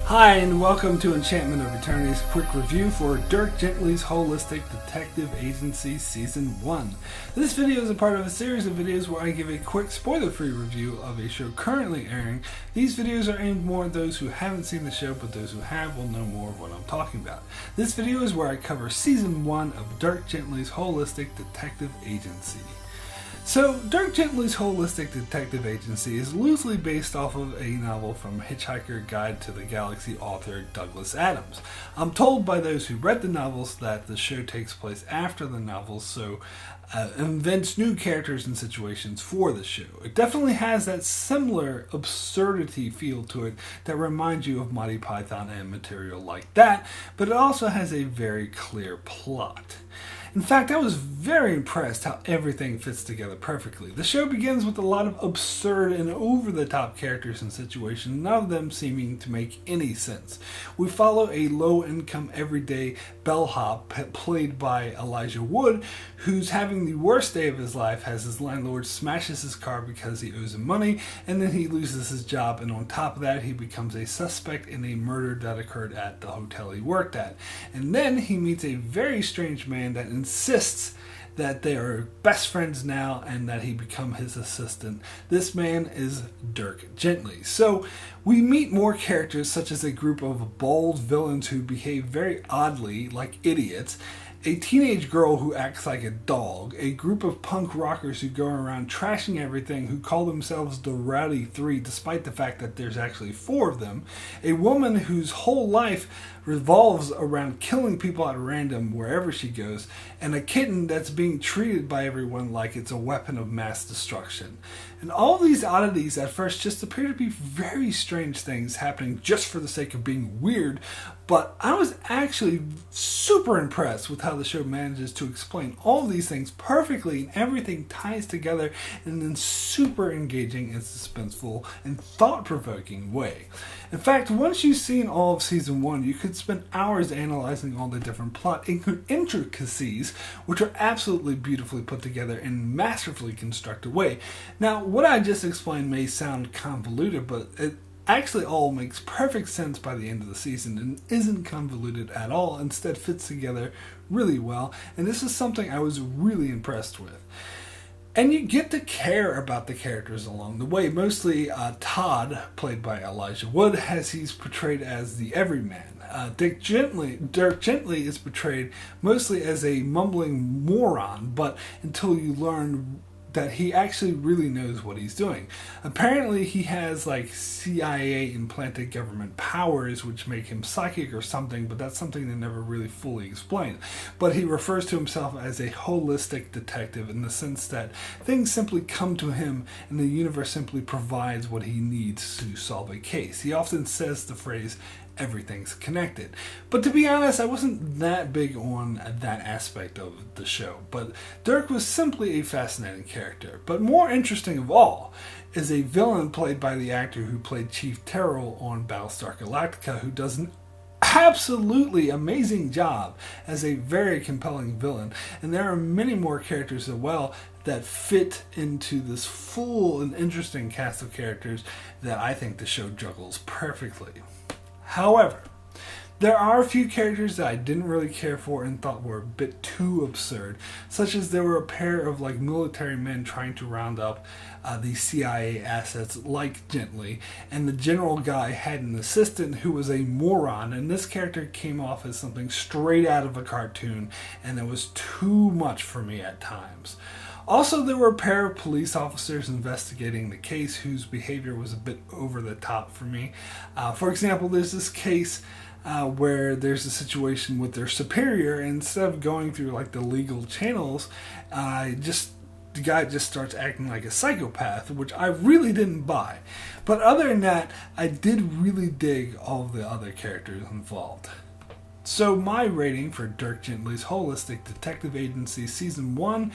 Hi, and welcome to Enchantment of Eternity's quick review for Dirk Gently's Holistic Detective Agency Season 1. This video is a part of a series of videos where I give a quick spoiler-free review of a show currently airing. These videos are aimed more at those who haven't seen the show, but those who have will know more of what I'm talking about. This video is where I cover Season 1 of Dirk Gently's Holistic Detective Agency. So, Dirk Gently's Holistic Detective Agency is loosely based off of a novel from Hitchhiker's Guide to the Galaxy author Douglas Adams. I'm told by those who read the novels that the show takes place after the novels, so invents new characters and situations for the show. It definitely has that similar absurdity feel to it that reminds you of Monty Python and material like that, but it also has a very clear plot. In fact, I was very impressed how everything fits together perfectly. The show begins with a lot of absurd and over-the-top characters and situations, none of them seeming to make any sense. We follow a low-income, everyday bellhop played by Elijah Wood, who's having the worst day of his life as his landlord smashes his car because he owes him money, and then he loses his job, and on top of that, he becomes a suspect in a murder that occurred at the hotel he worked at. And then he meets a very strange man that insists that they are best friends now and that he become his assistant. This man is Dirk Gently. So we meet more characters such as a group of bald villains who behave very oddly like idiots, a teenage girl who acts like a dog, a group of punk rockers who go around trashing everything who call themselves the Rowdy Three despite the fact that there's actually four of them, a woman whose whole life revolves around killing people at random wherever she goes, and a kitten that's being treated by everyone like it's a weapon of mass destruction. And all these oddities at first just appear to be very strange things happening just for the sake of being weird, but I was actually super impressed with how the show manages to explain all these things perfectly, and everything ties together in a super engaging and suspenseful and thought-provoking way. In fact, once you've seen all of Season 1, you could spend hours analyzing all the different plot intricacies, which are absolutely beautifully put together in a masterfully constructed way. Now, what I just explained may sound convoluted, but it actually all makes perfect sense by the end of the season and isn't convoluted at all, instead fits together really well, and this is something I was really impressed with. And you get to care about the characters along the way, mostly Todd, played by Elijah Wood, as he's portrayed as the everyman. Dirk Gently is portrayed mostly as a mumbling moron, but until you learn that he actually really knows what he's doing. Apparently he has like CIA implanted government powers which make him psychic or something, but that's something they never really fully explain. But he refers to himself as a holistic detective in the sense that things simply come to him and the universe simply provides what he needs to solve a case. He often says the phrase, everything's connected. But to be honest, I wasn't that big on that aspect of the show. But Dirk was simply a fascinating character. But more interesting of all is a villain played by the actor who played Chief Terrell on Battlestar Galactica, who does an absolutely amazing job as a very compelling villain. And there are many more characters as well that fit into this full and interesting cast of characters that I think the show juggles perfectly. However, there are a few characters that I didn't really care for and thought were a bit too absurd, such as there were a pair of military men trying to round up the CIA assets like Gently, and the general guy had an assistant who was a moron, and this character came off as something straight out of a cartoon, and it was too much for me at times. Also, there were a pair of police officers investigating the case whose behavior was a bit over the top for me. For example, there's this case where there's a situation with their superior, and instead of going through the legal channels, the guy just starts acting like a psychopath, which I really didn't buy. But other than that, I did really dig all of the other characters involved. So my rating for Dirk Gently's Holistic Detective Agency Season 1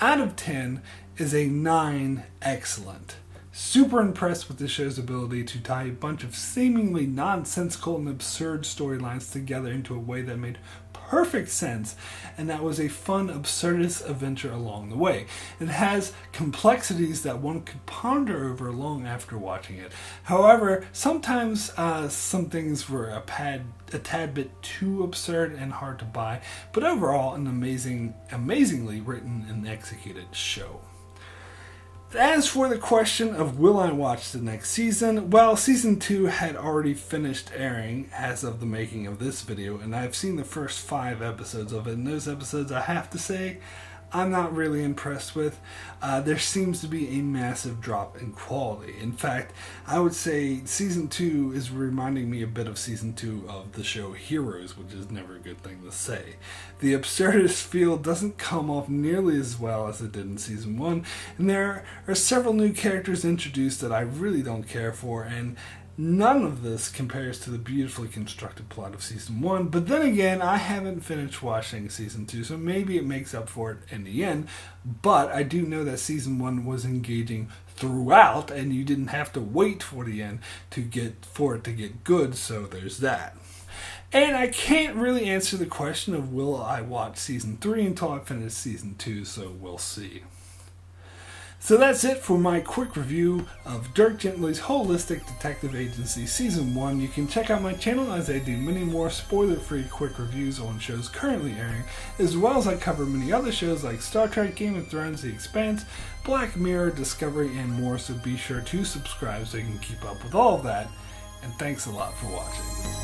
out of 10 is a 9 excellent. super impressed with the show's ability to tie a bunch of seemingly nonsensical and absurd storylines together into a way that made perfect sense, and that was a fun, absurdist adventure along the way. It has complexities that one could ponder over long after watching it. However, sometimes some things were a tad bit too absurd and hard to buy, but overall an amazingly written and executed show. As for the question of will I watch the next season, well, season 2 had already finished airing as of the making of this video, and I've seen the first 5 episodes of it, and those episodes, I have to say, I'm not really impressed with. There seems to be a massive drop in quality. In fact, I would say season 2 is reminding me a bit of season 2 of the show Heroes, which is never a good thing to say. The absurdist feel doesn't come off nearly as well as it did in season 1, and there are several new characters introduced that I really don't care for, and none of this compares to the beautifully constructed plot of season 1, but then again, I haven't finished watching season 2, so maybe it makes up for it in the end, but I do know that season 1 was engaging throughout, and you didn't have to wait for the end for it to get good, so there's that. And I can't really answer the question of will I watch season 3 until I finish season 2, so we'll see. So that's it for my quick review of Dirk Gently's Holistic Detective Agency Season 1. You can check out my channel as I do many more spoiler-free quick reviews on shows currently airing, as well as I cover many other shows like Star Trek, Game of Thrones, The Expanse, Black Mirror, Discovery, and more, so be sure to subscribe so you can keep up with all of that. And thanks a lot for watching.